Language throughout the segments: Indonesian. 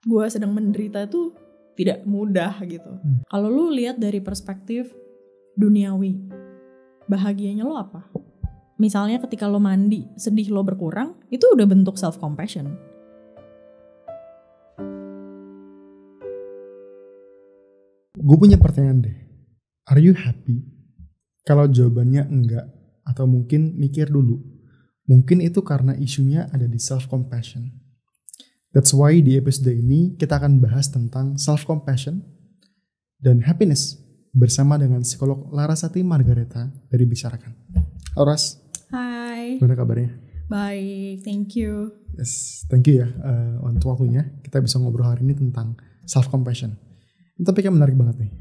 gue sedang menderita itu tidak mudah gitu. Kalau lu lihat dari perspektif duniawi, bahagianya lo apa? Misalnya ketika lo mandi, sedih lo berkurang, itu udah bentuk self compassion. Gue punya pertanyaan deh. Are you happy? Kalau jawabannya enggak, atau mungkin mikir dulu. Mungkin itu karena isunya ada di self compassion. That's why di episode ini kita akan bahas tentang self compassion dan happiness bersama dengan psikolog Larasati Margareta dari Bicarakan. Halo Ras. Hai. Gimana kabarnya? Baik, thank you. Yes, thank you ya untuk waktunya. Kita bisa ngobrol hari ini tentang self compassion. Ini topiknya menarik banget nih.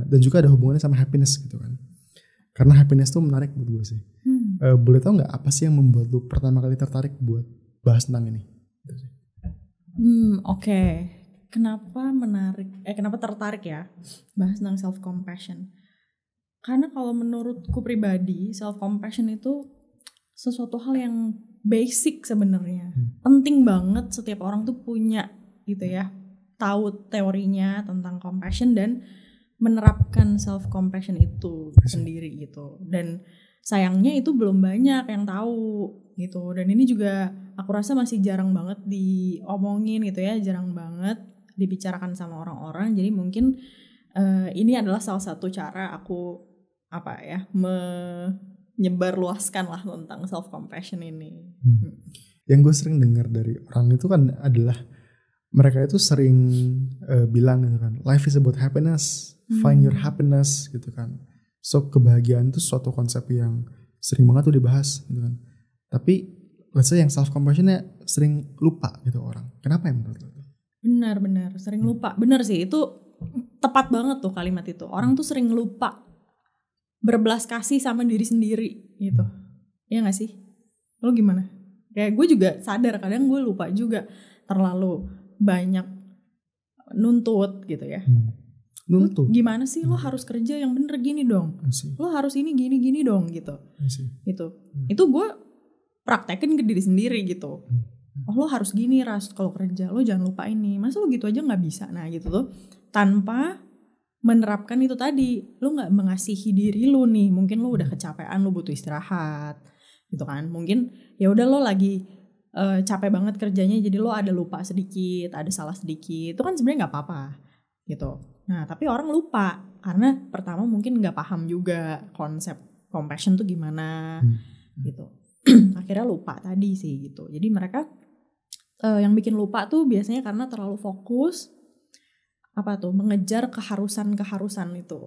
Dan juga ada hubungannya sama happiness gitu kan. Karena happiness tuh menarik buat gue sih. Boleh tau gak apa sih yang membuat lu pertama kali tertarik buat bahas tentang ini? Oke. Kenapa tertarik ya bahas tentang self compassion? Karena kalau menurutku pribadi, self compassion itu sesuatu hal yang basic sebenarnya. Penting banget setiap orang tuh punya gitu ya. Tahu teorinya tentang compassion dan menerapkan self compassion itu sendiri gitu. Dan sayangnya itu belum banyak yang tahu gitu. Dan ini juga aku rasa masih jarang banget diomongin gitu ya, jarang banget dibicarakan sama orang-orang. Jadi mungkin ini adalah salah satu cara aku menyebarluaskan lah tentang self compassion ini. Yang gue sering dengar dari orang itu kan adalah mereka itu sering bilang gitu kan, life is about happiness, find your happiness gitu kan. So kebahagiaan itu suatu konsep yang sering banget tuh dibahas gitu kan. Tapi let's say yang self compassionnya sering lupa gitu orang. Kenapa ya menurut lo? Benar sering lupa. Benar sih, itu tepat banget tuh kalimat itu. Orang tuh sering lupa berbelas kasih sama diri sendiri gitu. Iya gak sih? Lo gimana? Kayak gue juga sadar kadang gue lupa juga, terlalu banyak nuntut gitu ya. Nuntut? Gimana sih lo harus kerja yang bener gini dong. Lo harus ini gini dong gitu. Gitu. Itu gue praktekin ke diri sendiri gitu. Oh lo harus gini Ras kalau kerja, lo jangan lupa ini. Masa lo gitu aja gak bisa? Nah gitu tuh. Tanpa menerapkan itu tadi, lo gak mengasihi diri lo nih. Mungkin lo udah kecapean, lo butuh istirahat gitu kan. Mungkin ya udah lo lagi capek banget kerjanya, jadi lo ada lupa sedikit, ada salah sedikit. Itu kan sebenarnya gak apa-apa gitu. Nah tapi orang lupa karena pertama mungkin gak paham juga konsep compassion tuh gimana gitu. Akhirnya lupa tadi sih gitu. Jadi mereka yang bikin lupa tuh biasanya karena terlalu fokus mengejar keharusan itu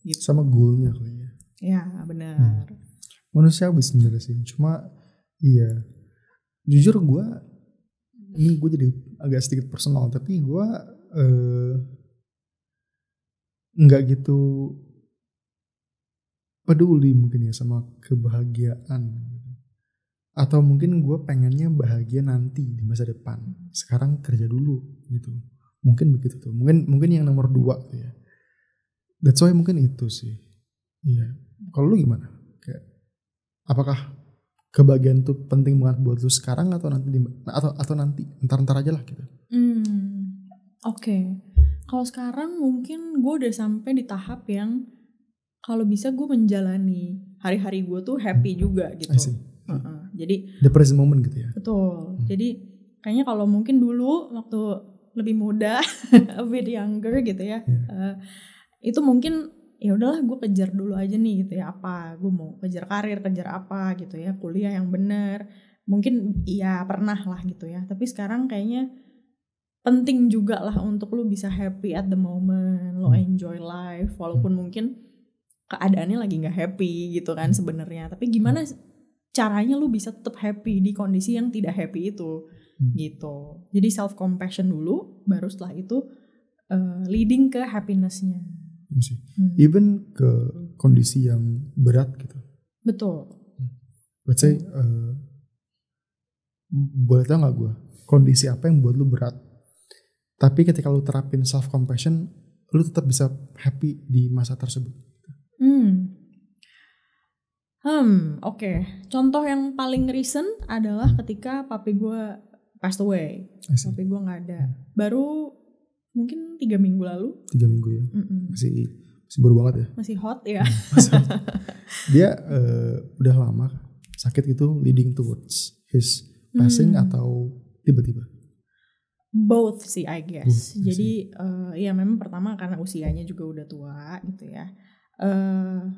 gitu. Sama goalnya kali ya. Ya benar. Manusiawi sebenarnya sih. Cuma iya, jujur gue jadi agak sedikit personal, tapi gue nggak gitu peduli mungkin ya sama kebahagiaan. Atau mungkin gue pengennya bahagia nanti di masa depan. Sekarang kerja dulu gitu. Mungkin begitu tuh. Mungkin yang nomor 2 tuh ya. That's why mungkin itu sih. Iya. Kalau lu gimana? Kayak, apakah kebahagiaan tuh penting banget buat lu sekarang atau nanti atau nanti entar aja lah gitu? Oke. Kalau sekarang mungkin gue udah sampai di tahap yang kalau bisa gue menjalani hari-hari gue tuh happy juga gitu. Jadi the present moment gitu ya. Betul. Jadi kayaknya kalau mungkin dulu waktu lebih muda, a bit younger gitu ya, itu mungkin ya udahlah gue kejar dulu aja nih gitu ya, apa gue mau kejar karir, kejar apa gitu ya, kuliah yang benar. Mungkin iya pernah lah gitu ya. Tapi sekarang kayaknya penting juga lah untuk lu bisa happy at the moment, lo enjoy life walaupun mungkin keadaannya lagi nggak happy gitu kan sebenarnya. Tapi gimana caranya lu bisa tetap happy di kondisi yang tidak happy itu gitu. Jadi self compassion dulu, baru setelah itu leading ke happinessnya. Even ke kondisi yang berat gitu. Betul. Let's say boleh tau gak gue kondisi apa yang buat lu berat, tapi ketika lu terapin self compassion, lu tetap bisa happy di masa tersebut. Oke. Contoh yang paling recent adalah ketika papi gue passed away. Tapi gue nggak ada. Baru mungkin 3 minggu lalu. 3 minggu ya. Masih baru banget ya. Masih hot ya. Dia udah lama sakit gitu leading towards his passing atau tiba-tiba? Both sih I guess. Jadi ya memang pertama karena usianya juga udah tua gitu ya.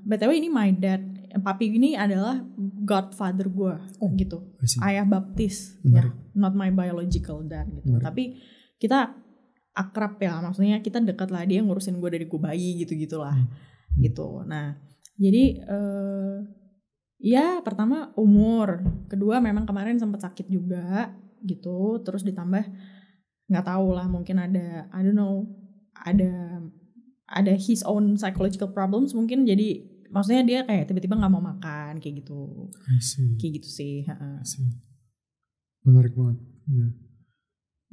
BTW ini my dad, papi ini adalah godfather gue gitu. Ayah baptis ya, not my biological dad gitu. Tapi kita akrab ya, maksudnya kita dekat lah, dia ngurusin gue dari gue bayi gitu-gitulah. Gitu. Nah, jadi ya pertama umur, kedua memang kemarin sempat sakit juga gitu, terus ditambah nggak tahu lah mungkin ada I don't know ada his own psychological problems mungkin, jadi maksudnya dia kayak tiba-tiba nggak mau makan kayak gitu. Kayak gitu sih. Menarik banget. Ya.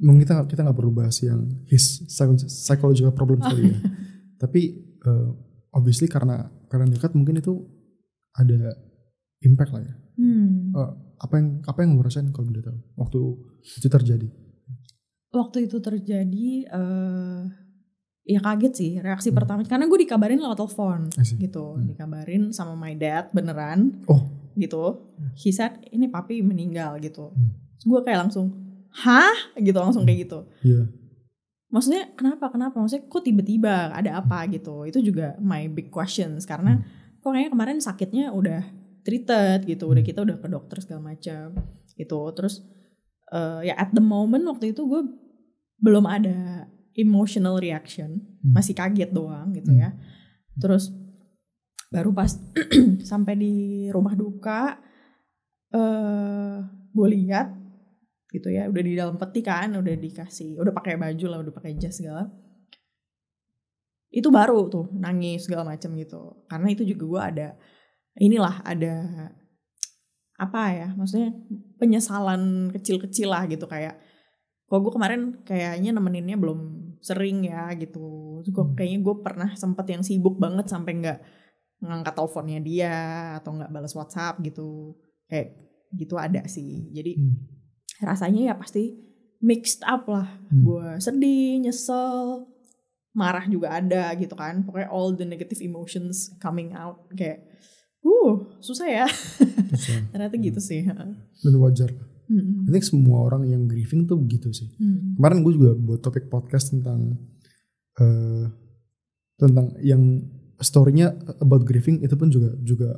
Mungkin kita nggak perlu bahas yang his psychological problems tadi ya. Tapi obviously karena dekat mungkin itu ada impact lah ya. Apa yang lo rasain kalau udah tahu waktu itu terjadi? Waktu itu terjadi ya kaget sih reaksi pertama, karena gue dikabarin lewat telepon gitu, dikabarin sama my dad beneran gitu. He said ini papi meninggal gitu. Gue kayak langsung hah gitu, langsung kayak gitu. Maksudnya kenapa maksudnya kok tiba-tiba ada apa gitu. Itu juga my big questions, karena kok kayaknya kemarin sakitnya udah treated gitu, kita udah ke dokter segala macam gitu. Terus ya at the moment waktu itu gue belum ada emotional reaction, masih kaget doang gitu ya. Terus baru pas sampai di rumah duka gue lihat gitu ya, udah di dalam peti kan, udah dikasih, udah pakai baju lah, udah pakai jas segala. Itu baru tuh nangis segala macam gitu. Karena itu juga gue ada apa ya, maksudnya penyesalan kecil-kecil lah gitu, kayak kok gue kemarin kayaknya nemeninnya belum sering ya gitu. Kayaknya gue pernah sempet yang sibuk banget sampai nggak ngangkat teleponnya dia atau nggak balas WhatsApp gitu, kayak gitu ada sih. Jadi rasanya ya pasti mixed up lah. Gue sedih, nyesel, marah juga ada gitu kan. Pokoknya all the negative emotions coming out, kayak susah ya. Ternyata gitu sih. Dan wajar. I think semua orang yang grieving tuh begitu sih. Kemarin gue juga buat topik podcast tentang yang story-nya about grieving, itu pun juga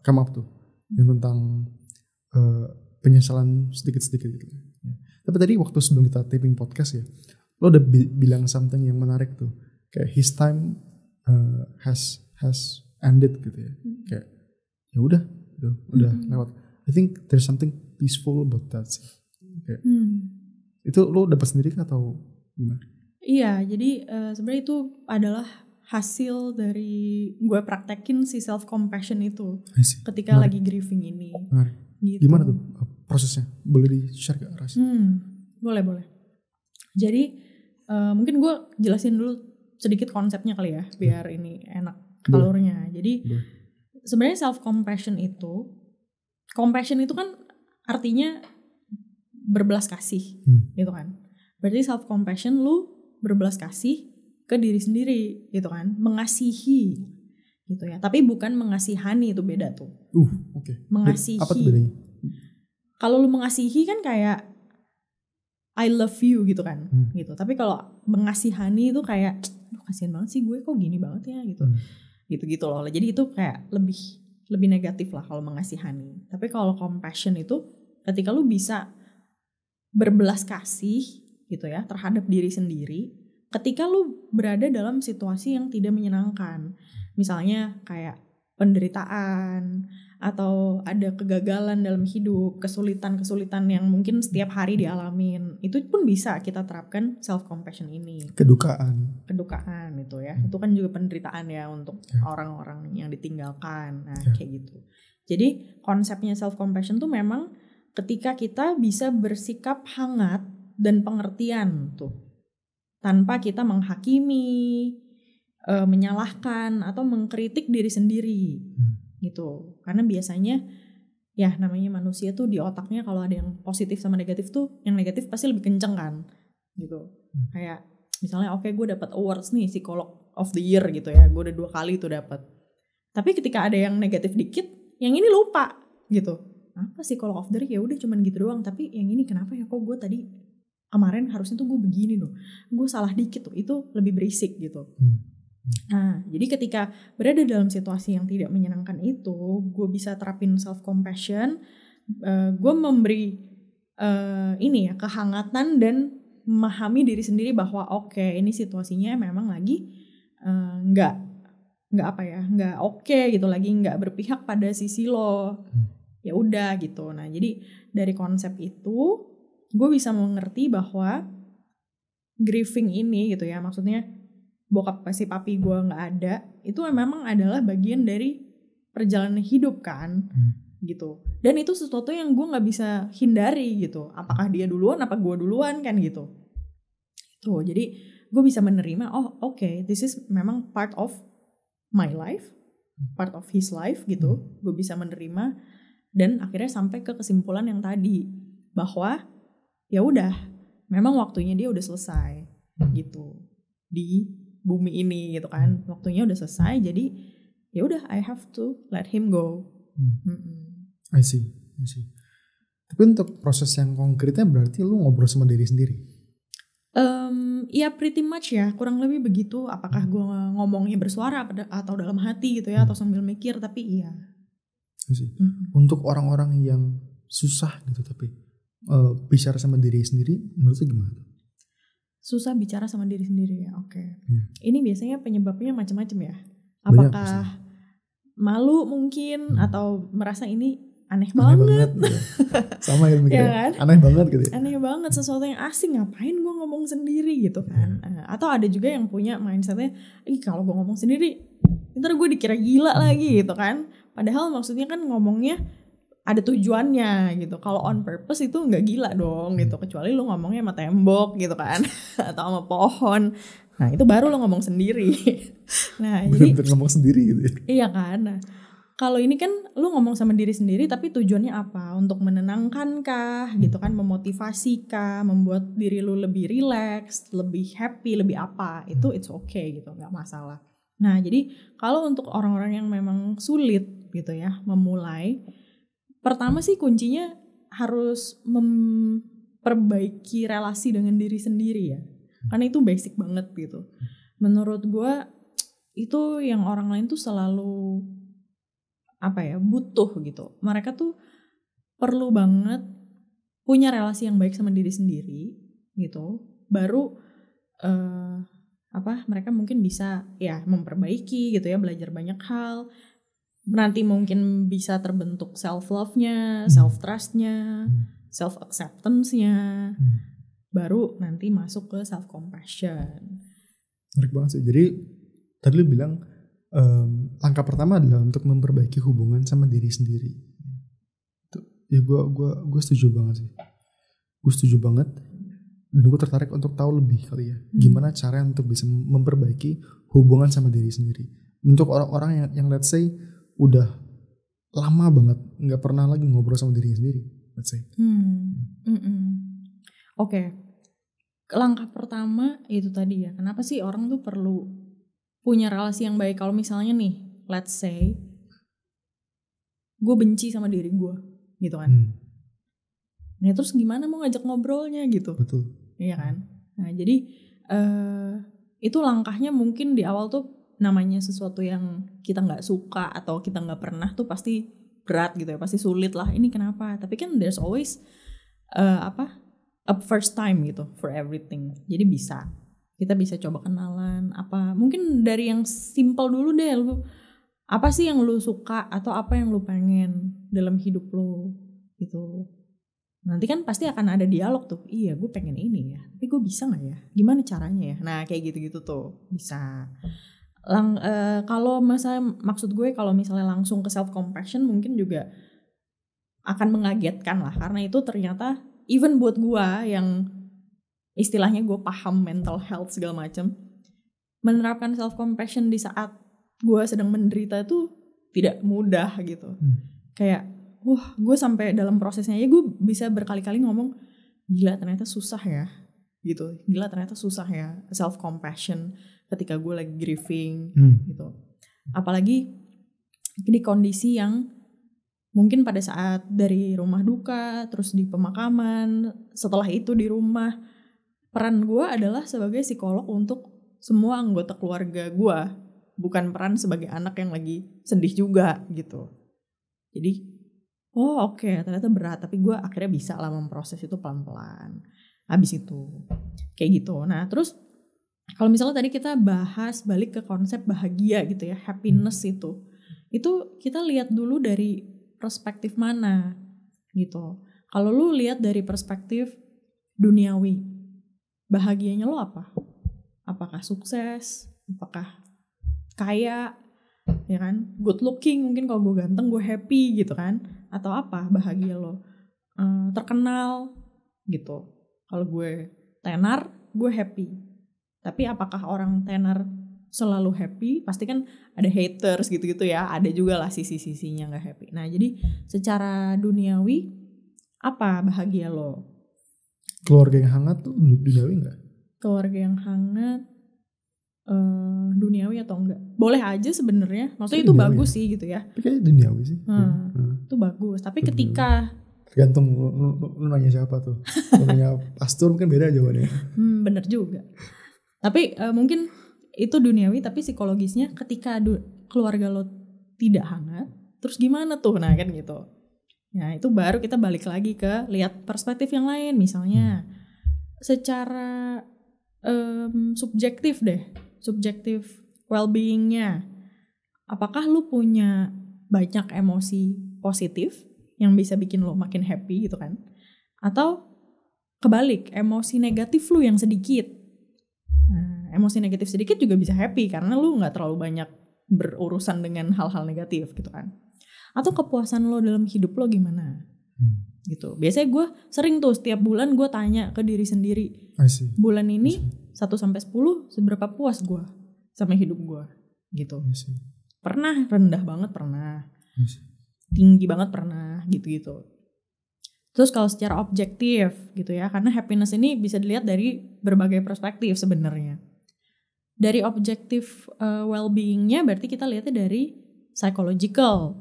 come up tuh, yang tentang penyesalan sedikit-sedikit gitu. Tapi tadi waktu sebelum kita taping podcast ya, lo udah bilang something yang menarik tuh, kayak his time has ended gitu ya. Kayak ya udah lewat. I think there's something peaceful about that sih. Kayak, itu lo dapat sendiri atau gimana? Iya, jadi sebenarnya itu adalah hasil dari gue praktekin si self compassion itu ketika lagi grieving ini. Gitu. Gimana tuh prosesnya? Boleh di-share gak Ras? Boleh. Jadi mungkin gue jelasin dulu sedikit konsepnya kali ya, biar ini enak alurnya. Jadi sebenarnya self compassion itu kan artinya berbelas kasih, gitu kan. Berarti self compassion lu berbelas kasih ke diri sendiri, gitu kan. Mengasihi, gitu ya. Tapi bukan mengasihani, itu beda tuh. Okay. Mengasihi. Apa tuh bedanya? Kalau lu mengasihi kan kayak I love you gitu kan, gitu. Tapi kalau mengasihani itu kayak, kasihan banget sih gue, kok gini banget ya gitu. Gitu-gitu loh. Jadi itu kayak lebih negatif lah kalau mengasihani. Tapi kalau compassion itu ketika lu bisa berbelas kasih gitu ya terhadap diri sendiri ketika lu berada dalam situasi yang tidak menyenangkan. Misalnya kayak penderitaan atau ada kegagalan dalam hidup, kesulitan-kesulitan yang mungkin setiap hari dialamin. Itu pun bisa kita terapkan self compassion ini. Kedukaan itu ya. Itu kan juga penderitaan ya untuk orang-orang yang ditinggalkan. Nah, kayak gitu. Jadi konsepnya self compassion tuh memang ketika kita bisa bersikap hangat dan pengertian tuh, tanpa kita menghakimi, menyalahkan atau mengkritik diri sendiri gitu. Karena biasanya ya namanya manusia tuh di otaknya kalau ada yang positif sama negatif tuh yang negatif pasti lebih kenceng kan gitu. Kayak misalnya oke, gue dapat awards nih psikolog of the year gitu ya, gue udah 2 kali tuh dapat. Tapi ketika ada yang negatif dikit, yang ini lupa gitu. Apa psikolog of the year, ya udah cuman gitu doang. Tapi yang ini kenapa ya, kok gue tadi kemarin harusnya tuh gue begini loh, gue salah dikit tuh, itu lebih berisik gitu. Nah, jadi ketika berada dalam situasi yang tidak menyenangkan itu, gue bisa terapin self compassion, gue memberi ini ya kehangatan dan memahami diri sendiri bahwa oke, ini situasinya memang lagi nggak oke gitu, lagi nggak berpihak pada sisi lo. Ya udah gitu. Nah, jadi dari konsep itu gue bisa mengerti bahwa grieving ini gitu ya, maksudnya bokap si papi gue nggak ada, itu memang adalah bagian dari perjalanan hidup kan, gitu. Dan itu sesuatu yang gue nggak bisa hindari gitu. Apakah dia duluan, apa gue duluan kan gitu. Tuh, jadi gue bisa menerima, oh oke, this is memang part of my life, part of his life gitu. Gue bisa menerima dan akhirnya sampai ke kesimpulan yang tadi bahwa ya udah, memang waktunya dia udah selesai gitu di bumi ini gitu kan, waktunya udah selesai, jadi ya udah, I have to let him go. I see. Tapi untuk proses yang konkretnya berarti lu ngobrol sama diri sendiri? Ya pretty much ya, kurang lebih begitu. Apakah gue ngomongnya bersuara atau dalam hati gitu ya, atau sambil mikir, tapi iya. Untuk orang-orang yang susah gitu tapi bicara sama diri sendiri, menurut lu gimana? Susah bicara sama diri sendiri ya, oke. Ini biasanya penyebabnya macam-macam ya. Banyak, apakah malu mungkin, atau merasa ini aneh banget. Ya. Sama ya mikirnya, ya kan? Aneh banget gitu ya. Aneh banget, sesuatu yang asing, ngapain gue ngomong sendiri gitu kan. Atau ada juga yang punya mindsetnya, kalau gue ngomong sendiri ntar gue dikira gila lagi gitu kan. Padahal maksudnya kan ngomongnya ada tujuannya gitu. Kalau on purpose itu nggak gila dong gitu, kecuali lu ngomongnya sama tembok gitu kan atau sama pohon. Nah itu baru lu ngomong sendiri. Nah bener-bener ngomong sendiri gitu ya. Iya kan. Nah kalau ini kan lu ngomong sama diri sendiri, tapi tujuannya apa? Untuk menenangkan kah gitu kan, memotivasi kah, membuat diri lu lebih relax, lebih happy, lebih apa, itu it's okay gitu, nggak masalah. Nah jadi kalau untuk orang-orang yang memang sulit gitu ya memulai, pertama sih kuncinya harus memperbaiki relasi dengan diri sendiri ya. Karena itu basic banget gitu. Menurut gue itu yang orang lain tuh selalu butuh gitu. Mereka tuh perlu banget punya relasi yang baik sama diri sendiri gitu. Baru mereka mungkin bisa ya memperbaiki gitu ya, belajar banyak hal. Nanti mungkin bisa terbentuk self love-nya, self trust-nya, self acceptance-nya. Baru nanti masuk ke self compassion. Menarik banget sih. Jadi tadi lu bilang langkah pertama adalah untuk memperbaiki hubungan sama diri sendiri. Ya gue setuju banget sih. Gue setuju banget. Dan gue tertarik untuk tahu lebih kali ya, gimana cara untuk bisa memperbaiki hubungan sama diri sendiri. Untuk orang-orang yang let's say udah lama banget nggak pernah lagi ngobrol sama dirinya sendiri, let's say. Oke. Langkah pertama itu tadi ya, kenapa sih orang tuh perlu punya relasi yang baik? Kalau misalnya nih, let's say gue benci sama diri gue gitu kan. Nah terus gimana mau ngajak ngobrolnya gitu? Betul. Iya kan. Nah jadi itu langkahnya mungkin di awal tuh, namanya sesuatu yang kita nggak suka atau kita nggak pernah tuh pasti berat gitu ya, pasti sulit lah. Ini kenapa? Tapi kan there's always a first time gitu for everything. Jadi kita bisa coba kenalan. Mungkin dari yang simple dulu deh. Lu apa sih yang lu suka atau apa yang lu pengen dalam hidup lu gitu. Nanti kan pasti akan ada dialog tuh. Iya gue pengen ini ya, tapi gue bisa gak ya? Gimana caranya ya? Nah kayak gitu-gitu tuh bisa. Kalau maksud gue kalau misalnya langsung ke self compassion mungkin juga akan mengagetkan lah. Karena itu ternyata even buat gue yang istilahnya gue paham mental health segala macam, menerapkan self compassion di saat gue sedang menderita itu tidak mudah gitu. Kayak wah gue sampai dalam prosesnya ya gue bisa berkali-kali ngomong gila ternyata susah ya gitu, gila ternyata susah ya self compassion ketika gue lagi grieving gitu, apalagi di kondisi yang mungkin pada saat dari rumah duka terus di pemakaman, setelah itu di rumah, peran gue adalah sebagai psikolog untuk semua anggota keluarga gue, bukan peran sebagai anak yang lagi sedih juga gitu. Jadi oke, ternyata berat, tapi gue akhirnya bisa lah memproses itu pelan-pelan. Habis itu kayak gitu. Nah terus kalau misalnya tadi kita bahas balik ke konsep bahagia gitu ya, happiness itu kita lihat dulu dari perspektif mana gitu. Kalau lu lihat dari perspektif duniawi, bahagianya lo apa? Apakah sukses? Apakah kaya? Ya kan? Good looking, mungkin kalau gue ganteng gue happy gitu kan? Atau apa bahagia lo? Terkenal gitu. Kalau gue tenar, gue happy. Tapi apakah orang tenar selalu happy? Pasti kan ada haters gitu-gitu ya. Ada juga lah sisi-sisinya gak happy. Nah jadi secara duniawi, apa bahagia lo? Keluarga yang hangat tuh duniawi gak? Keluarga yang hangat duniawi atau enggak? Boleh aja sebenarnya. Maksudnya itu bagus ya? Sih gitu ya. Tapi kayaknya duniawi sih. Itu bagus. Tapi ketika tergantung lu nanya siapa tuh. Lu nanya pastor mungkin beda jawabannya. Bener juga. Tapi mungkin itu duniawi, tapi psikologisnya ketika keluarga lo tidak hangat, terus gimana tuh? Nah kan gitu. Nah itu baru kita balik lagi ke lihat perspektif yang lain. Misalnya secara subjektif deh, subjektif well-beingnya. Apakah lu punya banyak emosi positif yang bisa bikin lo makin happy gitu kan? Atau kebalik, emosi negatif lu yang sedikit. Nah, emosi negatif sedikit juga bisa happy karena lu gak terlalu banyak berurusan dengan hal-hal negatif gitu kan. Atau kepuasan lo dalam hidup lo gimana? Gitu. Biasanya gue sering tuh setiap bulan gue tanya ke diri sendiri, bulan ini 1-10 seberapa puas gue sama hidup gue gitu. Pernah rendah banget, pernah tinggi banget, pernah gitu-gitu. Terus kalau secara objektif gitu ya, karena happiness ini bisa dilihat dari berbagai perspektif sebenarnya. Dari objektif well-beingnya berarti kita lihatnya dari psychological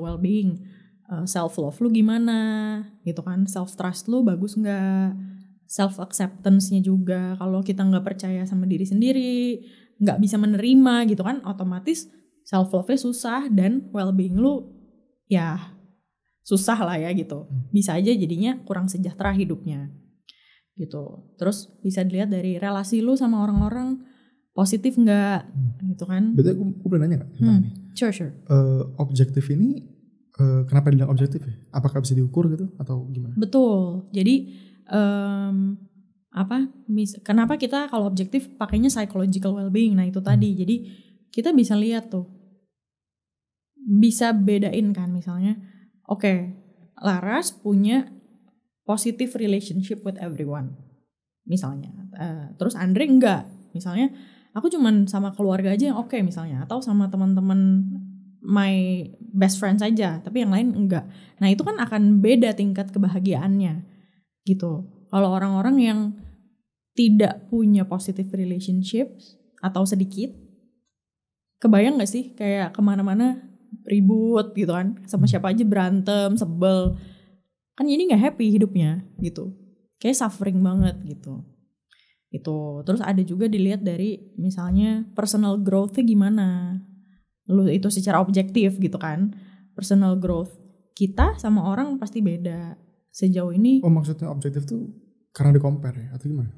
well-being. Self love lu gimana gitu kan, self trust lu bagus nggak, self acceptance-nya juga. Kalau kita nggak percaya sama diri sendiri, nggak bisa menerima gitu kan, otomatis self love-nya susah dan well-being lu ya susah lah ya gitu. Bisa aja jadinya kurang sejahtera hidupnya gitu. Terus bisa dilihat dari relasi lu sama orang-orang positif nggak gitu kan. Betul, aku boleh nanya nggak? Sure. Objektif ini kenapa dibilang objektif ya? Apakah bisa diukur gitu atau gimana? Betul. Jadi kenapa kita kalau objektif pakainya psychological well-being? Nah itu tadi. Jadi kita bisa lihat tuh, bisa bedain kan misalnya. Oke, Laras punya positive relationship with everyone, misalnya. Terus Andre enggak. Misalnya aku cuman sama keluarga aja yang oke misalnya, atau sama teman-teman my best friend saja, tapi yang lain enggak. Nah itu kan akan beda tingkat kebahagiaannya gitu. Kalau orang-orang yang tidak punya positive relationships atau sedikit, kebayang gak sih kayak kemana-mana ribut gitu kan, sama siapa aja berantem, sebel, kan jadi gak happy hidupnya gitu, kayak suffering banget gitu. Itu terus ada juga dilihat dari misalnya personal growth-nya gimana. Lu itu secara objektif gitu kan. Personal growth kita sama orang pasti beda. Sejauh ini. Oh maksudnya objektif tuh karena di compare ya atau gimana?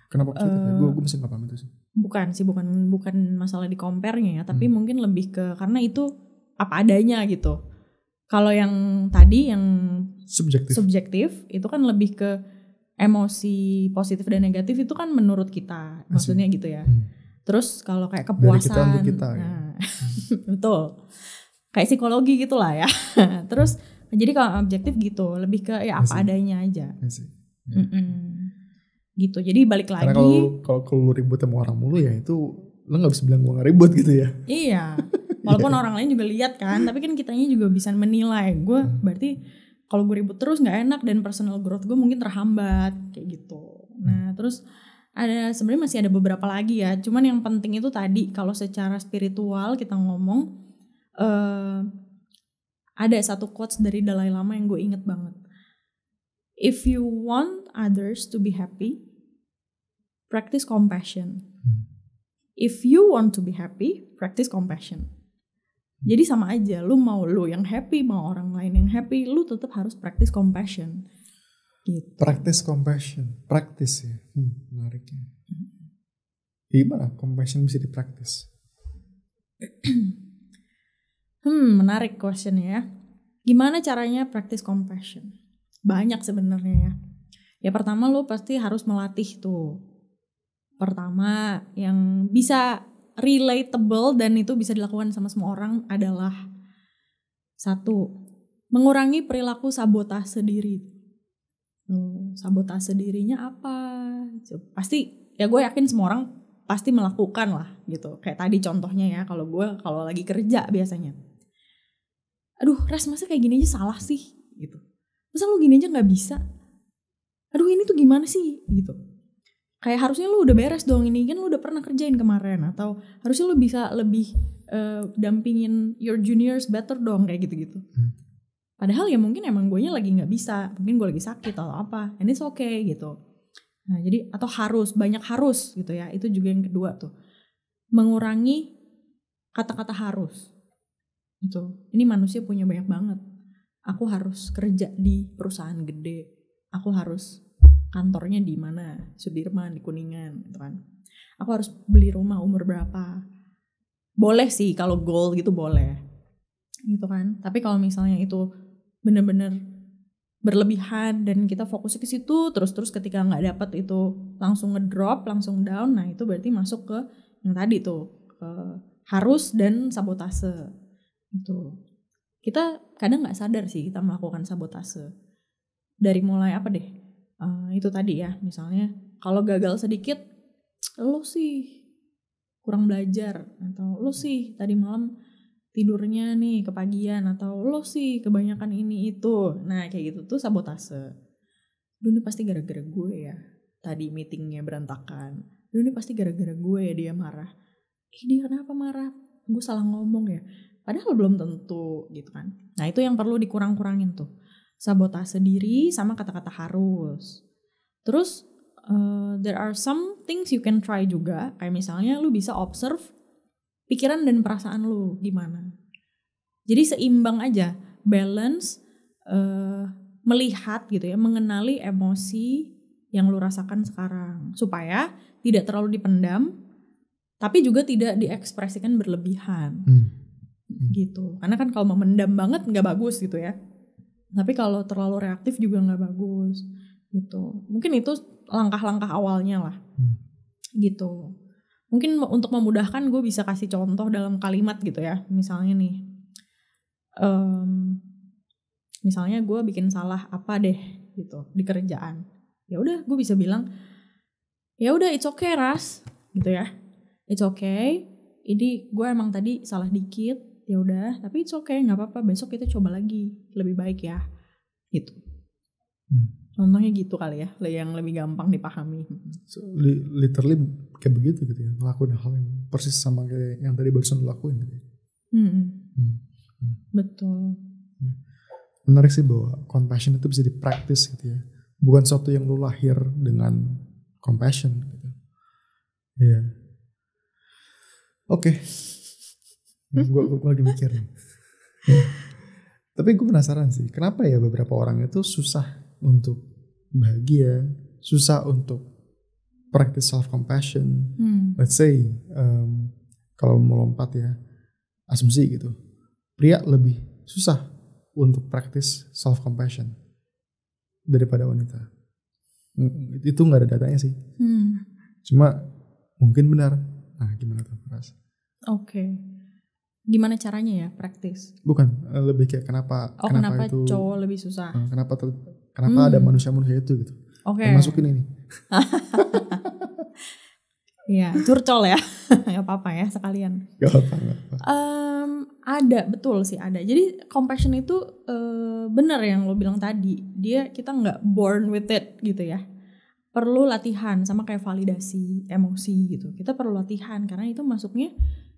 Kenapa objektif ya? Gue masih gak paham itu sih. Bukan masalah di compare-nya ya. Tapi mungkin lebih ke karena itu apa adanya gitu. Kalau yang tadi yang subjektif itu kan lebih ke emosi positif dan negatif itu kan menurut kita. Maksudnya gitu ya. Terus kalau kayak kepuasan, dari kita untuk kita, nah, betul, kayak psikologi gitulah ya. Terus jadi kalau objektif gitu, lebih ke ya apa adanya aja. Gitu. Jadi balik lagi. Karena kalau ribut sama orang mulu ya itu lo nggak bisa bilang gue nggak ribut gitu ya. Iya. Walaupun orang lain juga lihat kan, tapi kan kitanya juga bisa menilai. Gue berarti kalau gue ribut terus nggak enak dan personal growth gue mungkin terhambat kayak gitu. Nah terus sebenarnya masih ada beberapa lagi ya. Cuman yang penting itu tadi kalau secara spiritual kita ngomong, ada satu quotes dari Dalai Lama yang gue inget banget. If you want others to be happy, practice compassion. If you want to be happy, practice compassion. Jadi sama aja, lu yang happy, mau orang lain yang happy, lu tetap harus practice compassion. Gitu. Practice compassion, practice ya, menariknya. Gimana compassion bisa dipraktis? Menarik question ya. Gimana caranya practice compassion? Banyak sebenarnya ya. Ya pertama lu pasti harus melatih tuh. Pertama yang bisa relatable dan itu bisa dilakukan sama semua orang adalah 1, mengurangi perilaku sabotase diri. Sabotase dirinya apa? Pasti ya gue yakin semua orang pasti melakukan lah gitu. Kayak tadi contohnya ya, kalau lagi kerja biasanya. Aduh Res masa kayak gini aja salah sih gitu. Masa lu gini aja gak bisa? Aduh ini tuh gimana sih gitu. Kayak harusnya lu udah beres dong ini, kan lu udah pernah kerjain kemarin. Atau harusnya lu bisa lebih dampingin your juniors better dong, kayak gitu-gitu. Padahal ya mungkin emang guenya lagi gak bisa, mungkin gue lagi sakit atau apa, and it's okay gitu. Nah jadi atau banyak harus gitu ya, itu juga yang kedua tuh. Mengurangi kata-kata harus gitu. Ini manusia punya banyak banget. Aku harus kerja di perusahaan gede, aku harus kantornya di mana, Sudirman, di Kuningan gitu kan. Aku harus beli rumah umur berapa. Boleh sih kalau goal gitu boleh. Gitu kan. Tapi kalau misalnya itu benar-benar berlebihan dan kita fokusnya ke situ terus ketika nggak dapat itu langsung ngedrop, langsung down, nah itu berarti masuk ke yang tadi tuh, harus dan sabotase. Gitu. Kita kadang nggak sadar sih kita melakukan sabotase. Dari mulai apa deh? Itu tadi ya, misalnya kalau gagal sedikit, lo sih kurang belajar, atau lo sih tadi malam tidurnya nih kepagian, atau lo sih kebanyakan ini itu. Nah kayak gitu tuh sabotase. Duh ini pasti gara-gara gue ya, tadi meetingnya berantakan. Duh ini pasti gara-gara gue ya dia marah. Dia kenapa marah? Gue salah ngomong ya. Padahal belum tentu gitu kan. Nah itu yang perlu dikurang-kurangin tuh. Sabotase diri sama kata-kata harus. Terus there are some things you can try juga. Kayak misalnya lu bisa observe pikiran dan perasaan lu gimana. Jadi seimbang aja, balance, melihat gitu ya, mengenali emosi yang lu rasakan sekarang. Supaya tidak terlalu dipendam, tapi juga tidak diekspresikan berlebihan. Gitu. Karena kan kalau memendam banget gak bagus gitu ya. Tapi kalau terlalu reaktif juga gak bagus gitu. Mungkin itu langkah-langkah awalnya lah. Gitu. Mungkin untuk memudahkan gue bisa kasih contoh dalam kalimat gitu ya. Misalnya nih, misalnya gue bikin salah apa deh gitu di kerjaan. Ya udah gue bisa bilang, ya udah it's okay Ras gitu ya. It's okay. Ini gue emang tadi salah dikit. Ya udah, tapi it's okay, nggak apa-apa. Besok kita coba lagi, lebih baik ya, gitu. Contohnya gitu kali ya, yang lebih gampang dipahami. So, literally kayak begitu gitu ya, ngelakuin hal yang persis sama kayak yang tadi barusan lo lakuin gitu. Betul. Menarik sih bahwa compassion itu bisa dipraktis gitu ya, bukan sesuatu yang lo lahir dengan compassion gitu. Iya. Oke. Gue lagi mikir nih. Tapi gue penasaran sih, kenapa ya beberapa orang itu susah untuk bahagia, susah untuk practice self compassion. Let's say kalau melompat ya, asumsi gitu, pria lebih susah untuk practice self compassion daripada wanita. Itu nggak ada datanya sih. Cuma mungkin benar. Nah gimana tuh Ras? Oke. Gimana caranya ya praktis? Bukan, lebih kayak kenapa itu cowok lebih susah? Kenapa ada manusia-manusia itu gitu? Oke. Masukin ini. Iya, curcol ya. Gak apa-apa ya sekalian. Gak apa-apa. Ada, betul sih ada. Jadi compassion itu benar yang lo bilang tadi. Kita nggak born with it gitu ya. Perlu latihan, sama kayak validasi emosi gitu. Kita perlu latihan karena itu masuknya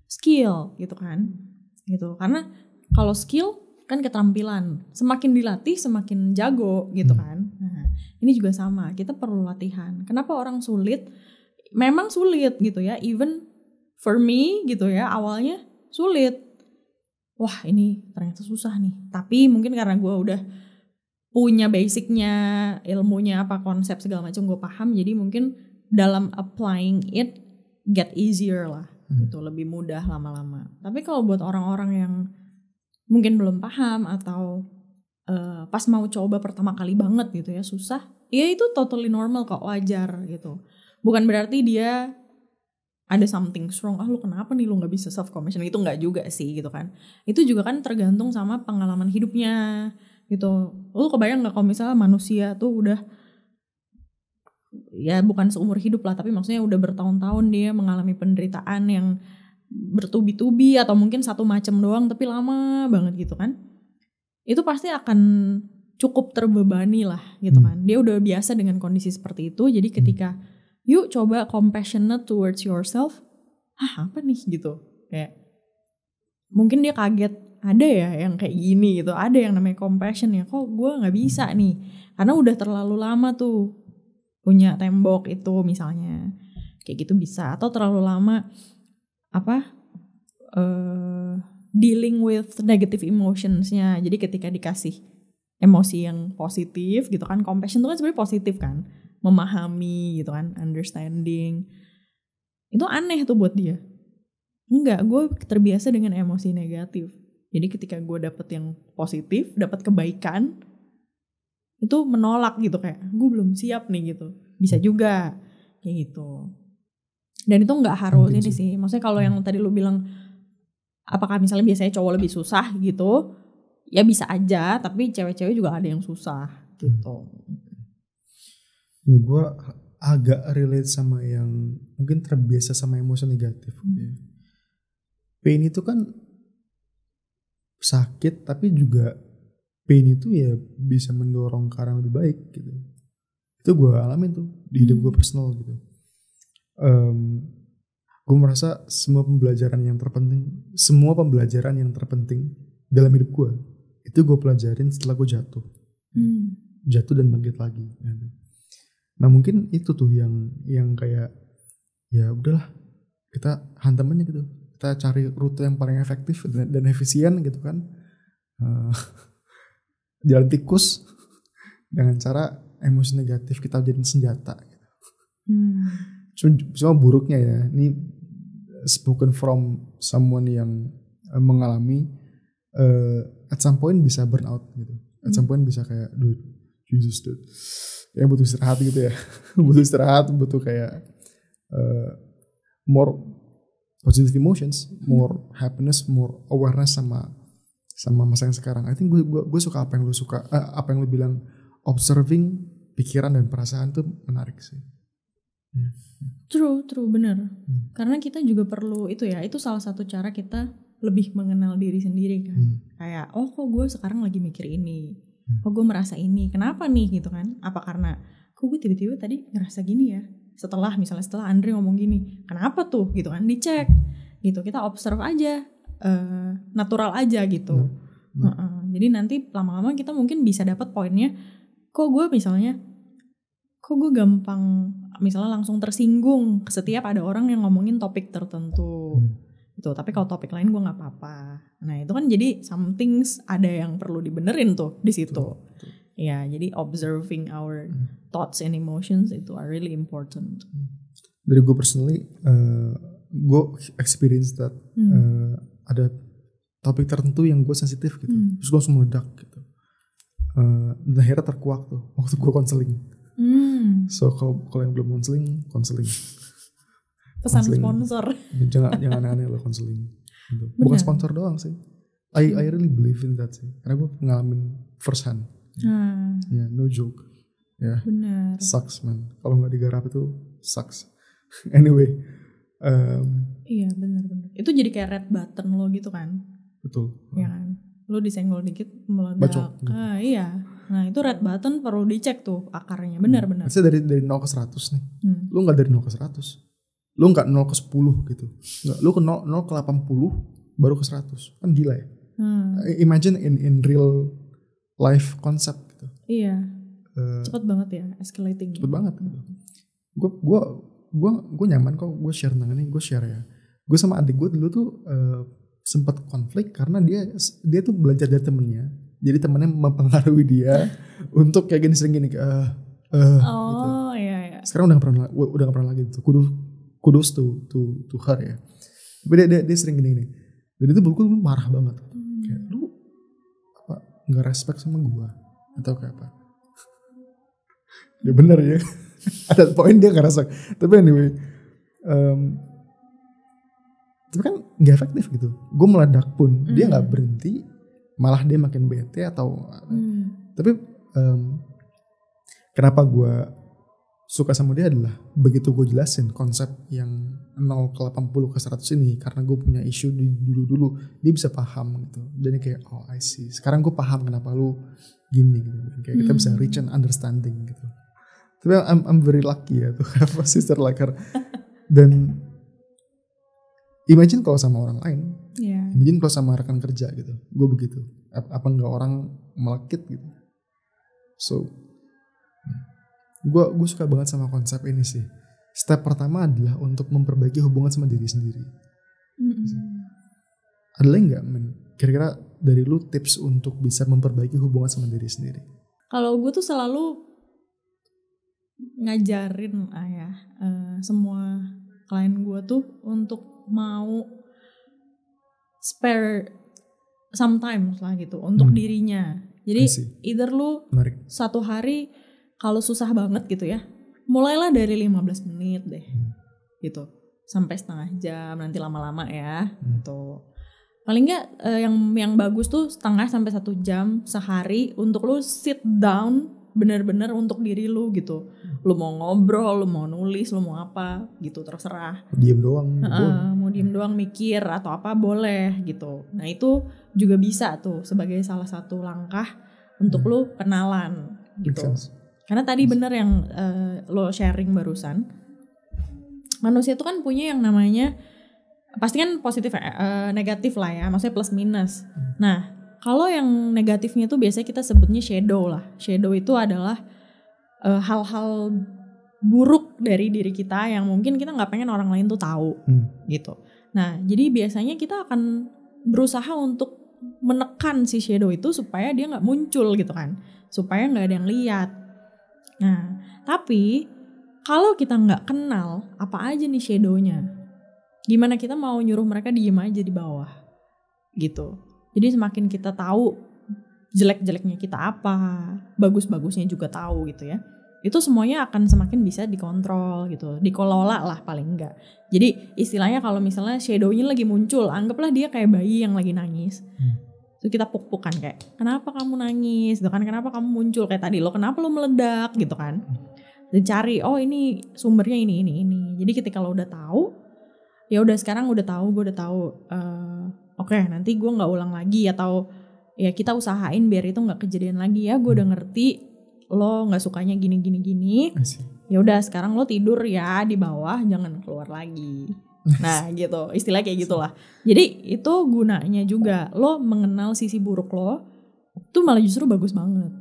skill gitu kan. Gitu. Karena kalau skill kan keterampilan. Semakin dilatih semakin jago gitu kan. Nah, ini juga sama. Kita perlu latihan. Kenapa orang sulit? Memang sulit gitu ya. Even for me gitu ya, awalnya sulit. Wah, ini ternyata susah nih. Tapi mungkin karena gue udah punya basicnya, ilmunya apa konsep segala macam gue paham, jadi mungkin dalam applying it get easier lah, itu lebih mudah lama-lama. Tapi kalau buat orang-orang yang mungkin belum paham atau pas mau coba pertama kali banget gitu ya susah, ya itu totally normal kok, wajar gitu. Bukan berarti dia ada something wrong, lu kenapa nih lu nggak bisa self compassion, itu nggak juga sih gitu kan. Itu juga kan tergantung sama pengalaman hidupnya gitu. Lu kebayang nggak kalau misalnya manusia tuh udah, ya bukan seumur hidup lah, tapi maksudnya udah bertahun-tahun dia mengalami penderitaan yang bertubi-tubi atau mungkin satu macam doang tapi lama banget gitu kan, itu pasti akan cukup terbebani lah gitu kan. Dia udah biasa dengan kondisi seperti itu, jadi ketika yuk coba compassionate towards yourself, apa nih gitu, kayak mungkin dia kaget, ada ya yang kayak gini gitu, ada yang namanya compassion ya, kok gue nggak bisa nih karena udah terlalu lama tuh punya tembok itu misalnya, kayak gitu bisa. Atau terlalu lama dealing with negative emotionsnya, jadi ketika dikasih emosi yang positif gitu kan, compassion itu kan sebenarnya positif kan, memahami gitu kan, understanding, itu aneh tuh buat dia. Enggak, gue terbiasa dengan emosi negatif. Jadi ketika gue dapet yang positif, dapet kebaikan, itu menolak gitu, kayak gue belum siap nih gitu. Bisa juga kayak gitu. Dan itu nggak harus ini sih. Maksudnya kalau yang tadi lu bilang, apakah misalnya biasanya cowok lebih susah gitu? Ya bisa aja, tapi cewek-cewek juga ada yang susah gitu. Ya gue agak relate sama yang mungkin terbiasa sama emosi negatif gitu ya. Pain itu kan sakit, tapi juga pain itu ya bisa mendorong ke arah yang lebih baik gitu. Itu gue alamin tuh di hidup gue personal gitu. Gue merasa semua pembelajaran yang terpenting dalam hidup gue itu gue pelajarin setelah gue jatuh dan bangkit lagi gitu. Nah mungkin itu tuh yang kayak ya udahlah, kita hantam aja gitu, kita cari rute yang paling efektif dan efisien gitu kan, jalan tikus dengan cara emosi negatif kita jadiin senjata gitu. Cuma buruknya ya, ini spoken from someone yang mengalami at some point bisa burn out gitu, at some point bisa kayak dude ya butuh istirahat gitu ya. Butuh istirahat, butuh kayak more positive emotions, more happiness, more awareness sama masa yang sekarang. I think gue suka apa yang lu suka, apa yang lu bilang, observing pikiran dan perasaan tuh menarik sih. True benar. Karena kita juga perlu itu ya, itu salah satu cara kita lebih mengenal diri sendiri kan. Kayak kok gue sekarang lagi mikir ini, kok gue merasa ini, kenapa nih gitu kan? Apa karena kok gue tiba-tiba tadi ngerasa gini ya? Setelah Andre ngomong gini, kenapa tuh gitu kan? Dicek gitu, kita observe aja, natural aja gitu. Jadi nanti lama-lama kita mungkin bisa dapat poinnya, kok gue gampang misalnya langsung tersinggung setiap ada orang yang ngomongin topik tertentu gitu, tapi kalau topik lain gue nggak apa-apa. Nah itu kan jadi some things ada yang perlu dibenerin tuh di situ. Ya, jadi observing our thoughts and emotions itu are really important. Dari gue personally, gue experience that ada topik tertentu yang gue sensitif gitu, terus gue langsung meledak gitu. Dan akhirnya terkuak tuh waktu gue konseling. So kalau yang belum konseling. Pesan sponsor. Jangan aneh-aneh lo konseling. Gitu. Bukan sponsor doang sih. I really believe in that sih. Karena gue ngalamin first hand. Ya, no joke. Ya. Benar. Sucks man. Kalau nggak digarap itu sucks. Anyway. Iya benar. Itu jadi kayak red button lo gitu kan. Betul. Ya kan? Lu disenggol dikit meledak. Bacok. Iya. Nah itu red button perlu dicek tuh akarnya. Benar-benar. Maksudnya dari 0 ke 100 nih. Lu gak dari 0 ke 100. Lu gak 0 ke 10 gitu. Nggak, lu ke 0 ke 80 baru ke 100. Kan gila ya. Imagine in real life concept gitu. Iya. Cepet banget ya escalating. Cepet banget gitu. Gue nyaman kok gue share tentang ini. Gue share ya. Gue sama adik gue dulu tuh sempat konflik karena dia tuh belajar dari temennya. Jadi temennya mempengaruhi dia untuk kayak gini sering gini gitu. Iya. Sekarang udah gak pernah lagi gitu. Kudos to her ya. Tapi dia sering gini. Dan itu gue marah banget. Kayak lu apa nggak respect sama gue atau kayak apa? Ya benar ya. Ada poin dia nggak respect. Tapi anyway. Tapi kan gak efektif gitu. Gue meledak pun dia gak berhenti, malah dia makin bete atau tapi kenapa gue suka sama dia adalah begitu gue jelasin konsep yang 0 ke 80 ke 100 ini, karena gue punya isu di dulu dia bisa paham gitu. Dan kayak I see, sekarang gue paham kenapa lu gini gitu. Dan kayak kita bisa reach an understanding gitu. Tapi I'm very lucky ya to have a sister like her. Dan imagine kalau sama orang lain, imagine kalau sama rekan kerja gitu, gue begitu, apa nggak orang melekit gitu. So, gue suka banget sama konsep ini sih. Step pertama adalah untuk memperbaiki hubungan sama diri sendiri. Ada lagi nggak, kira-kira dari lu tips untuk bisa memperbaiki hubungan sama diri sendiri? Kalau gue tuh selalu ngajarin semua klien gue tuh untuk mau spare sometimes lah gitu untuk dirinya. Jadi either lu satu hari kalau susah banget gitu ya, mulailah dari 15 menit deh gitu sampai setengah jam, nanti lama-lama ya gitu. Paling nggak yang bagus tuh setengah sampai 1 jam sehari untuk lu sit down benar-benar untuk diri lu gitu. Lu mau ngobrol, lu mau nulis, lu mau apa gitu, terserah. Diem doang. Mau diem doang mikir atau apa boleh gitu. Nah itu juga bisa tuh sebagai salah satu langkah untuk lu kenalan gitu. Karena tadi bener yang lo sharing barusan, manusia itu kan punya yang namanya, pasti kan positif negatif lah ya, maksudnya plus minus. Nah kalau yang negatifnya tuh biasanya kita sebutnya shadow lah. Shadow itu adalah hal-hal buruk dari diri kita yang mungkin kita nggak pengen orang lain tuh tahu gitu. Nah jadi biasanya kita akan berusaha untuk menekan si shadow itu supaya dia nggak muncul gitu kan, supaya nggak ada yang lihat. Nah tapi kalau kita nggak kenal apa aja nih shadownya, gimana kita mau nyuruh mereka diem aja di bawah gitu. Jadi semakin kita tahu jelek-jeleknya kita apa, bagus-bagusnya juga tahu gitu ya. Itu semuanya akan semakin bisa dikontrol gitu, dikelola lah paling enggak. Jadi istilahnya kalau misalnya shadow-nya lagi muncul, anggaplah dia kayak bayi yang lagi nangis. Terus kita puk-pukan kayak, kenapa kamu nangis? Gitu kan, kenapa kamu muncul kayak tadi lo, kenapa lo meledak gitu kan. Dan cari, oh ini sumbernya ini. Jadi ketika lo udah tahu, ya udah sekarang udah tahu, gue udah tahu. Oke, nanti gue nggak ulang lagi, atau ya kita usahain biar itu nggak kejadian lagi ya. Gue udah ngerti lo nggak sukanya gini. Ya udah sekarang lo tidur ya di bawah, jangan keluar lagi. Nah gitu, istilah kayak gitulah. Jadi itu gunanya juga lo mengenal sisi buruk lo, itu malah justru bagus banget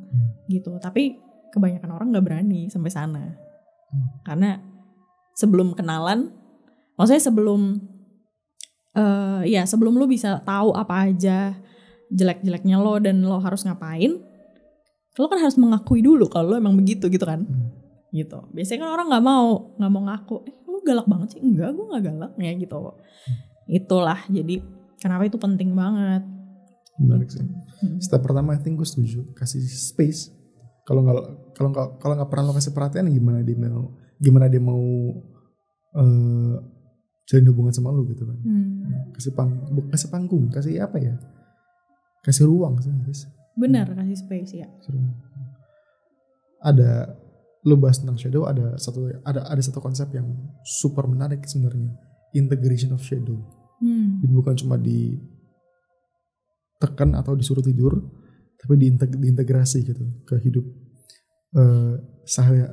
gitu. Tapi kebanyakan orang nggak berani sampai sana, karena sebelum kenalan, maksudnya sebelum lo bisa tahu apa aja jelek-jeleknya lo dan lo harus ngapain, lo kan harus mengakui dulu kalau lo emang begitu gitu kan. Gitu. Biasanya kan orang nggak mau ngaku, lo galak banget sih, enggak, gue nggak galak ya gitu. Itulah jadi kenapa itu penting banget. Menarik sih. Step pertama I think gue setuju, kasih space. Kalau nggak pernah lo kasih perhatian, gimana dia mau jalin hubungan sama lo gitu kan. Kasih panggung, kasih apa ya? Kasih ruang sih. Benar, kasih space ya. Ada, lo bahas tentang shadow, ada satu konsep yang super menarik sebenarnya, integration of shadow. Jadi bukan cuma di tekan atau disuruh tidur, tapi diintegrasi gitu ke hidup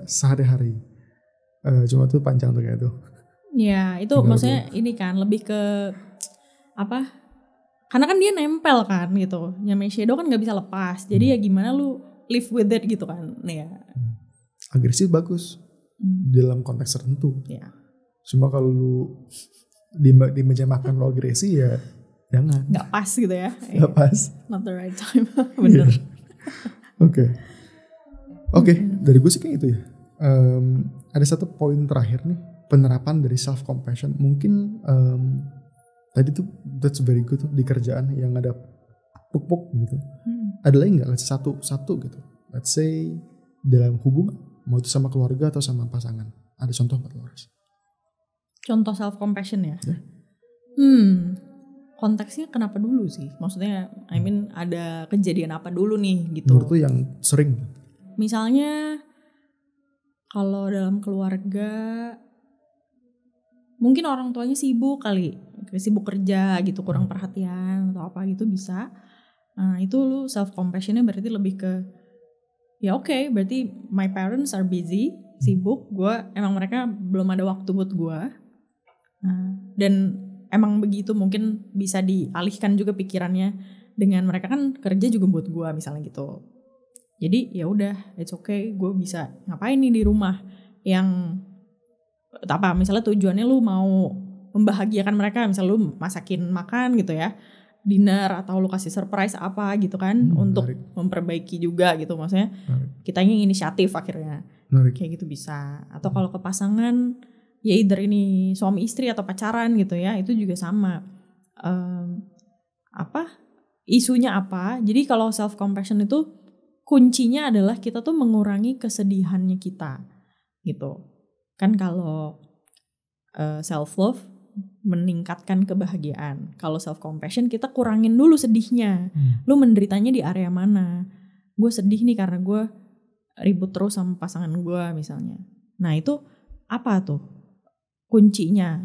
sehari-hari. Cuma tuh panjang tuh kayak tuh. Ya itu maksudnya ini kan lebih ke apa? Karena kan dia nempel kan gitu. Namanya shadow kan nggak bisa lepas. Jadi ya gimana lu live with it gitu kan? Ya. Agresif bagus dalam konteks tertentu. Ya. Cuma kalau lu di meja makan lo agresi ya jangan. Nggak pas gitu ya. Nggak pas. Not the right time. Bener. Oke, dari gue sih kayak gitu ya. Ada satu poin terakhir nih, penerapan dari self compassion. Mungkin tadi tuh that's very good tuh di kerjaan yang ada puk-puk gitu. Ada lagi nggak? Satu gitu. Let's say dalam hubungan, mau itu sama keluarga atau sama pasangan. Ada contoh nggak Loris? Contoh self compassion ya? Konteksnya kenapa dulu sih? Maksudnya, I mean ada kejadian apa dulu nih gitu? Menurut tuh yang sering. Misalnya kalau dalam keluarga mungkin orang tuanya sibuk kali, sibuk kerja gitu, kurang perhatian atau apa gitu bisa. Nah itu lu self compassionnya berarti lebih ke ya oke, berarti my parents are busy, sibuk, emang mereka belum ada waktu buat gue. Dan emang begitu mungkin bisa dialihkan juga pikirannya dengan mereka kan kerja juga buat gue misalnya gitu. Jadi ya udah, it's okay, gue bisa ngapain nih di rumah yang apa misalnya tujuannya lu mau membahagiakan mereka, misalnya lu masakin makan gitu ya, dinner atau lu kasih surprise apa gitu kan untuk memperbaiki juga gitu, maksudnya kitanya yang inisiatif akhirnya kayak gitu bisa. Atau kalau ke pasangan ya either ini suami istri atau pacaran gitu ya, itu juga sama. Isunya apa? Jadi kalau self compassion itu kuncinya adalah kita tuh mengurangi kesedihannya kita gitu. Kan kalau self love meningkatkan kebahagiaan. Kalau self compassion kita kurangin dulu sedihnya. Lu menderitanya di area mana? Gue sedih nih karena gue ribut terus sama pasangan gue misalnya. Nah itu apa tuh kuncinya?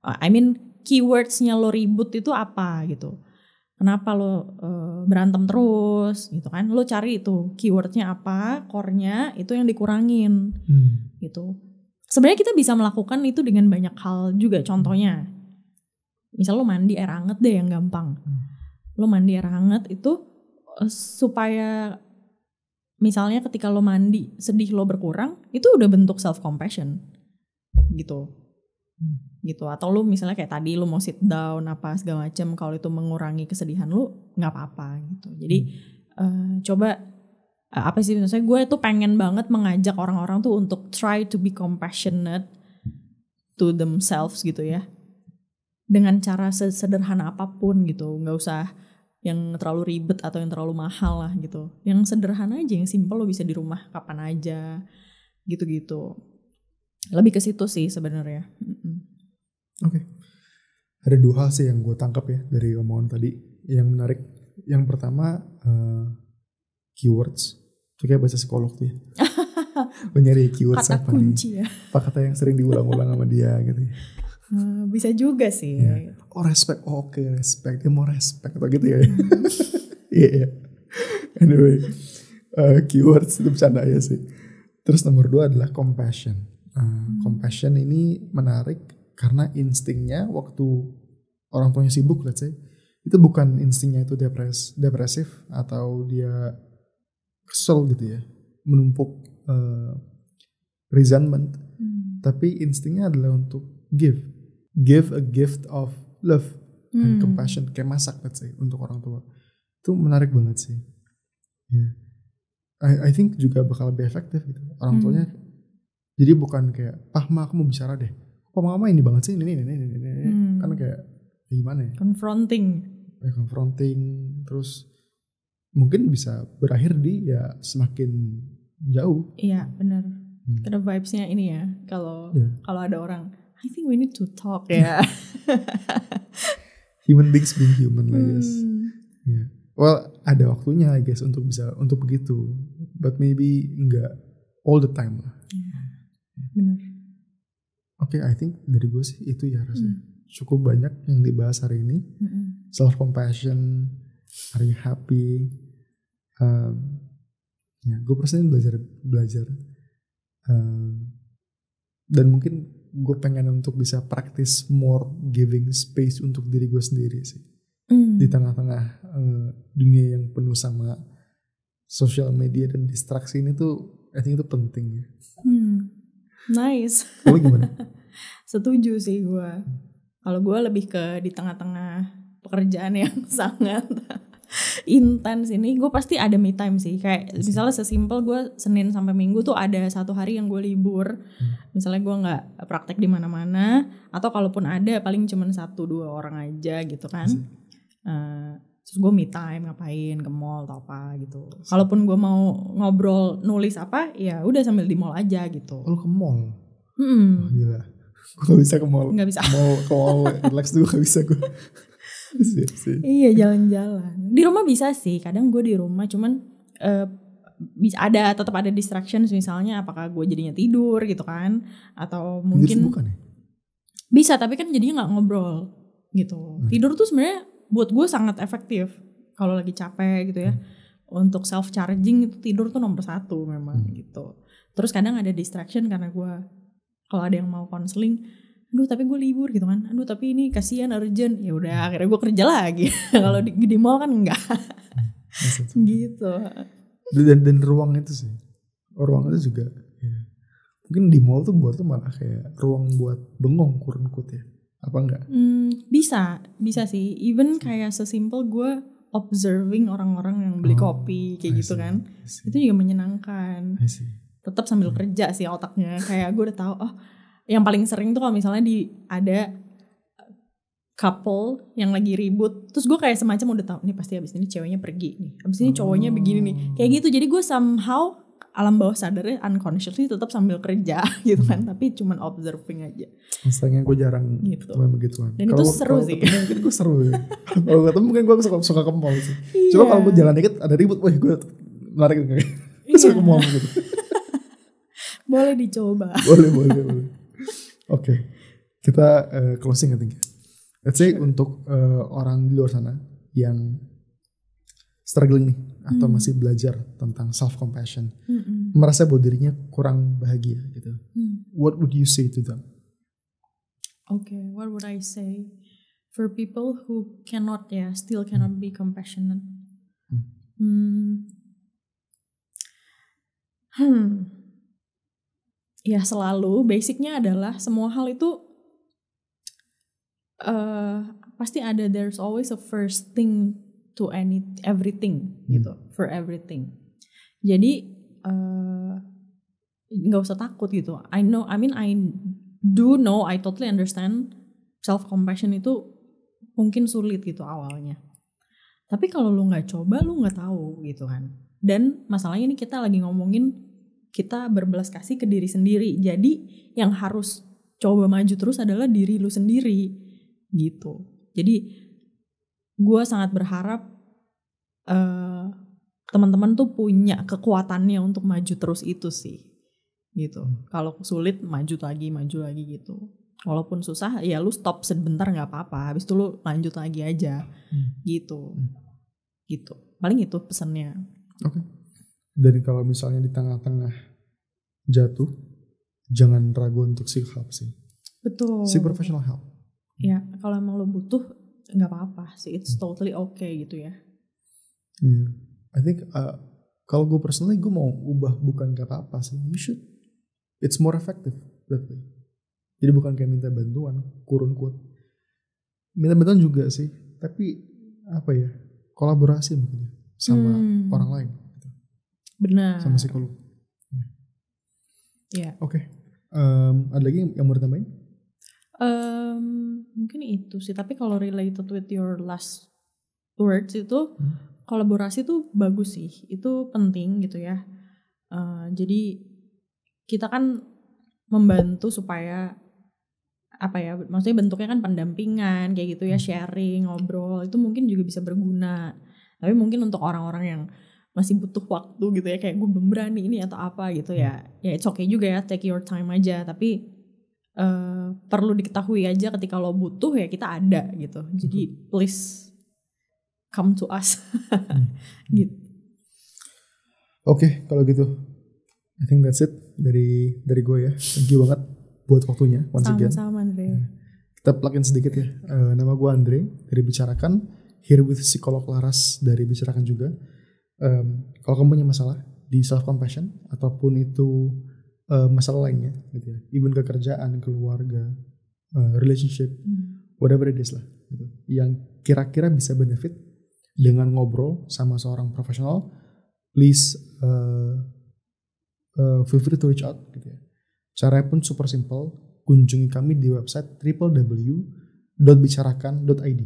I mean keywordsnya lo ribut itu apa gitu? Kenapa lo berantem terus gitu kan? Lo cari itu keywordnya apa, core-nya itu yang dikurangin gitu. Sebenarnya kita bisa melakukan itu dengan banyak hal juga. Contohnya, misal lo mandi air hangat deh yang gampang. Lo mandi air hangat itu supaya misalnya ketika lo mandi sedih lo berkurang, itu udah bentuk self compassion gitu. Atau lu misalnya kayak tadi lu mau sit down apa segala macam, kalau itu mengurangi kesedihan lu nggak apa-apa gitu. Jadi coba apa sih maksudnya, gue tuh pengen banget mengajak orang-orang tuh untuk try to be compassionate to themselves gitu ya, dengan cara sederhana apapun gitu. Nggak usah yang terlalu ribet atau yang terlalu mahal lah gitu, yang sederhana aja, yang simple, lo bisa di rumah kapan aja gitu-gitu. Lebih ke situ sih sebenarnya. Oke. Ada dua hal sih yang gue tangkap ya dari omongan tadi yang menarik. Yang pertama keywords. Itu kayak bahasa psikolog tuh ya. Lo nyari keywords kata apa kunci nih? Ya. Apa kata yang sering diulang-ulang sama dia gitu ya. Bisa juga sih. Ya. Oh respect, oke respect. Dia mau respect atau gitu ya. Iya. Anyway, keywords itu bercanda ya sih. Terus nomor 2 adalah compassion. Compassion ini menarik karena instingnya waktu orang tuanya sibuk, let's say, itu bukan instingnya itu depresif atau dia kesel gitu ya, menumpuk resentment, tapi instingnya adalah untuk give a gift of love and compassion, kayak masak let's say untuk orang tua. Itu menarik banget sih. Yeah. I think juga bakal lebih efektif gitu orang tuanya. Jadi bukan kayak, Ma aku mau bicara deh, kok mama ini banget sih ini. Kan kayak gimana ya? Confronting, terus mungkin bisa berakhir di ya semakin jauh. Iya benar. Karena vibesnya ini ya, kalau ada orang, I think we need to talk ya. Human beings being human lah guys. Yeah. Well ada waktunya I guess untuk begitu, but maybe enggak all the time lah. Benar. Oke, I think dari gue sih itu ya rasanya. Cukup banyak yang dibahas hari ini. Self compassion, Are you happy? Ya, gue personally belajar dan mungkin gue pengen untuk bisa practice more giving space untuk diri gue sendiri sih. Di tengah-tengah dunia yang penuh sama social media dan distraksi ini tuh, I think itu penting ya. Nice. Lo gimana? Setuju sih gue. Kalau gue lebih ke di tengah-tengah pekerjaan yang sangat intens ini, gue pasti ada me time sih. Kayak misalnya sesimpel gue Senin sampai Minggu tuh ada satu hari yang gue libur. Misalnya gue nggak praktek di mana-mana, atau kalaupun ada paling cuma 1-2 orang aja gitu kan. Terus gue me time ngapain ke mall atau apa gitu. Kalaupun gue mau ngobrol nulis apa, ya udah sambil di mall aja gitu. Lo ke mall? Oh, gila. Gue gak bisa ke mall. Gak bisa. Ke mall relax dulu gak bisa gue. Iya, jalan-jalan. Di rumah bisa sih. Kadang gue di rumah cuman tetap ada distractions, misalnya apakah gue jadinya tidur gitu kan, atau mungkin bukan ya? Bisa, tapi kan jadinya nggak ngobrol gitu. Tidur tuh sebenarnya buat gue sangat efektif kalau lagi capek gitu ya. Untuk self charging itu tidur tuh nomor 1 memang gitu. Terus kadang ada distraction karena gue kalau ada yang mau konseling, aduh tapi gue libur gitu kan, aduh tapi ini kasihan urgent, ya udah akhirnya gue kerja lagi. Kalau di mall kan enggak. Gitu. Dan ruang itu sih, ruang itu juga ya. Mungkin di mall tuh buat tuh malah kayak ruang buat bengong, kurun-kut ya, apa enggak? Bisa sih. Even kayak sesimpel gue observing orang-orang yang beli kopi kayak gitu kan, itu juga menyenangkan. Tetap sambil kerja sih otaknya. Kayak gue udah tahu, oh yang paling sering tuh kalau misalnya ada couple yang lagi ribut, terus gue kayak semacam udah tahu nih pasti abis ini ceweknya pergi nih, abis ini cowoknya begini nih, kayak gitu. Jadi gue somehow alam bawah sadarnya unconsciously tetap sambil kerja gitu kan, tapi cuman observing aja. Misalnya gue jarang gitu. Begituan. Dan itu seru sih. Mungkin gue seru ya. Kalau ketemu mungkin gue suka ke mall sih. Cuma kalau gue jalan dikit ada ribut, wah gue lari kayak suka ke mall gitu. Boleh dicoba. Boleh. Oke. Kita closing I think. Let's say untuk orang di luar sana yang struggling nih atau masih belajar tentang self compassion, merasa bahwa dirinya kurang bahagia gitu. What would you say to them? Okay, what would I say for people who still cannot be compassionate? Ya selalu basicnya adalah semua hal itu pasti ada, there's always a first thing to everything gitu, for everything. Jadi nggak usah takut gitu. I totally understand self compassion itu mungkin sulit gitu awalnya. Tapi kalau lu nggak coba, lu nggak tahu gitu kan. Dan masalahnya ini kita lagi ngomongin kita berbelas kasih ke diri sendiri. Jadi yang harus coba maju terus adalah diri lu sendiri gitu. Jadi gue sangat berharap teman-teman tuh punya kekuatannya untuk maju terus itu sih gitu. Kalau sulit maju lagi gitu. Walaupun susah ya lu stop sebentar nggak apa-apa, habis itu lu lanjut lagi aja gitu. Paling itu pesannya. Oke. Dan kalau misalnya di tengah-tengah jatuh, jangan ragu untuk seek help sih. Betul. Seek professional help. Ya, kalau emang lo butuh nggak apa-apa sih, it's totally okay gitu ya. I think kalau gue personally gue mau ubah bukan gak apa-apa sih, you should. It's more effective that way. Jadi bukan kayak minta bantuan, kurun quote. Minta bantuan juga sih, tapi apa ya? Kolaborasi mungkin sama orang lain. Gitu. Benar. Sama psikolog. Ya. Oke. Ada lagi yang mau ditambahin? Mungkin itu sih. Tapi kalau related with your last words itu, kolaborasi tuh bagus sih. Itu penting gitu ya. Jadi kita kan membantu supaya apa ya, maksudnya bentuknya kan pendampingan kayak gitu ya, sharing, ngobrol, itu mungkin juga bisa berguna. Tapi mungkin untuk orang-orang yang masih butuh waktu gitu ya, kayak gue belum berani ini atau apa gitu ya it's okay juga ya, take your time aja. Tapi perlu diketahui aja ketika lo butuh ya kita ada gitu. Jadi please come to us. Gitu. Oke, kalau gitu I think that's it dari gue ya. Thank you banget buat waktunya once again. Sama-sama Andre. Kita plugin sedikit ya. Nama gue Andre dari Bicarakan, here with psikolog Laras dari Bicarakan juga. Kalau kamu punya masalah di self compassion ataupun itu masalah lainnya gitu ya, even kekerjaan, keluarga, relationship, whatever it is lah gitu, yang kira-kira bisa benefit dengan ngobrol sama seorang profesional, please feel free to reach out gitu ya. Caranya pun super simple, kunjungi kami di website www.bicarakan.id.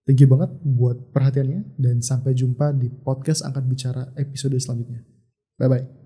Thank you banget buat perhatiannya dan sampai jumpa di podcast Angkat Bicara episode selanjutnya. Bye bye.